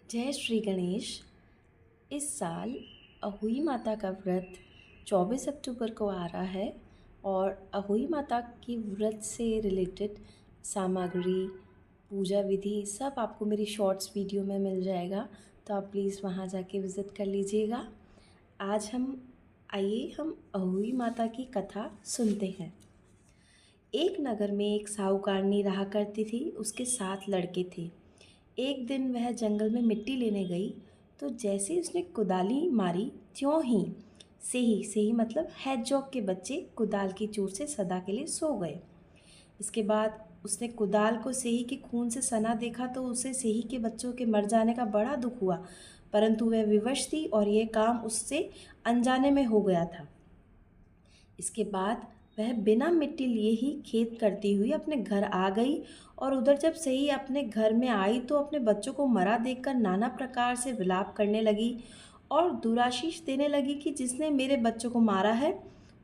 जय श्री गणेश। इस साल अहोई माता का व्रत 24 अक्टूबर को आ रहा है और अहोई माता की व्रत से रिलेटेड सामग्री, पूजा विधि सब आपको मेरी शॉर्ट्स वीडियो में मिल जाएगा, तो आप प्लीज़ वहाँ जाके विज़िट कर लीजिएगा। आज हम अहोई माता की कथा सुनते हैं। एक नगर में एक साहूकारनी रहा करती थी। उसके 7 लड़के थे। एक दिन वह जंगल में मिट्टी लेने गई, तो जैसे ही उसने कुदाली मारी, त्यों ही सेही मतलब हैजॉग के बच्चे कुदाल की चोट से सदा के लिए सो गए। इसके बाद उसने कुदाल को सेही के खून से सना देखा, तो उसे सेही के बच्चों के मर जाने का बड़ा दुख हुआ, परंतु वह विवश थी और यह काम उससे अनजाने में हो गया था। इसके बाद वह बिना मिट्टी लिए ही खेत करती हुई अपने घर आ गई और उधर जब सही अपने घर में आई तो अपने बच्चों को मरा देखकर नाना प्रकार से विलाप करने लगी और दुराशीष देने लगी कि जिसने मेरे बच्चों को मारा है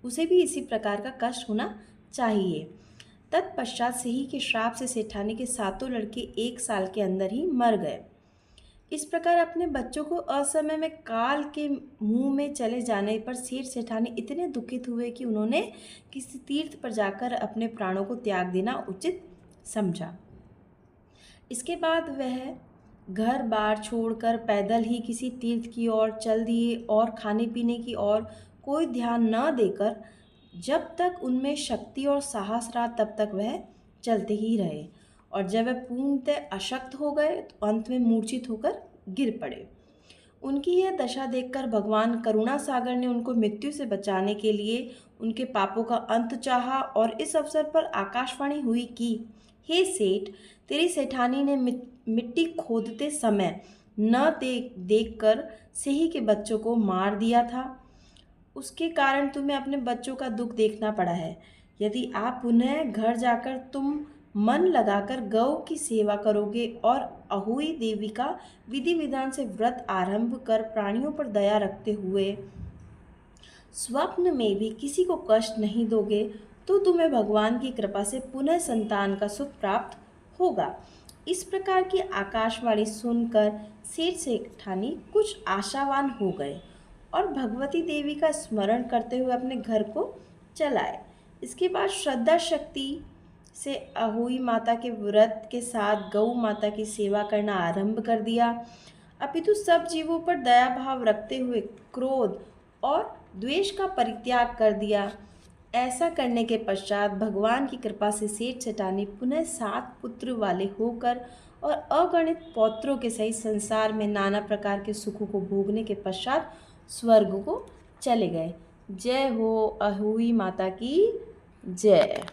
उसे भी इसी प्रकार का कष्ट होना चाहिए। तत्पश्चात सही के श्राप से सेठानी के 7 लड़के 1 साल के अंदर ही मर गए। इस प्रकार अपने बच्चों को असमय में काल के मुंह में चले जाने पर सेठ सेठानी इतने दुखित हुए कि उन्होंने किसी तीर्थ पर जाकर अपने प्राणों को त्याग देना उचित समझा। इसके बाद वह घर बार छोड़कर पैदल ही किसी तीर्थ की ओर चल दिए और खाने पीने की ओर कोई ध्यान न देकर जब तक उनमें शक्ति और साहस रहा तब तक वह चलते ही रहे, और जब वह पूर्णतः अशक्त हो गए तो अंत में मूर्छित होकर गिर पड़े। उनकी यह दशा देखकर भगवान करुणा सागर ने उनको मृत्यु से बचाने के लिए उनके पापों का अंत चाहा और इस अवसर पर आकाशवाणी हुई कि हे सेठ, तेरी सेठानी ने मिट्टी खोदते समय न देख कर सेही के बच्चों को मार दिया था। उसके कारण तुम्हें अपने बच्चों का दुख देखना पड़ा है। यदि आप पुनः घर जाकर तुम मन लगाकर गौ की सेवा करोगे और अहोई देवी का विधि विधान से व्रत आरंभ कर प्राणियों पर दया रखते हुए स्वप्न में भी किसी को कष्ट नहीं दोगे, तो तुम्हें भगवान की कृपा से पुनः संतान का सुख प्राप्त होगा। इस प्रकार की आकाशवाणी सुनकर सेठ सेठानी कुछ आशावान हो गए और भगवती देवी का स्मरण करते हुए अपने घर को चलाए। इसके बाद श्रद्धा शक्ति से अहोई माता के व्रत के साथ गौ माता की सेवा करना आरंभ कर दिया, अपितु सब जीवों पर दया भाव रखते हुए क्रोध और द्वेष का परित्याग कर दिया। ऐसा करने के पश्चात भगवान की कृपा से सेठ सेठानी पुनः 7 पुत्र वाले होकर और अगणित पौत्रों के सहित संसार में नाना प्रकार के सुखों को भोगने के पश्चात स्वर्ग को चले गए। जय हो अहोई माता की जय।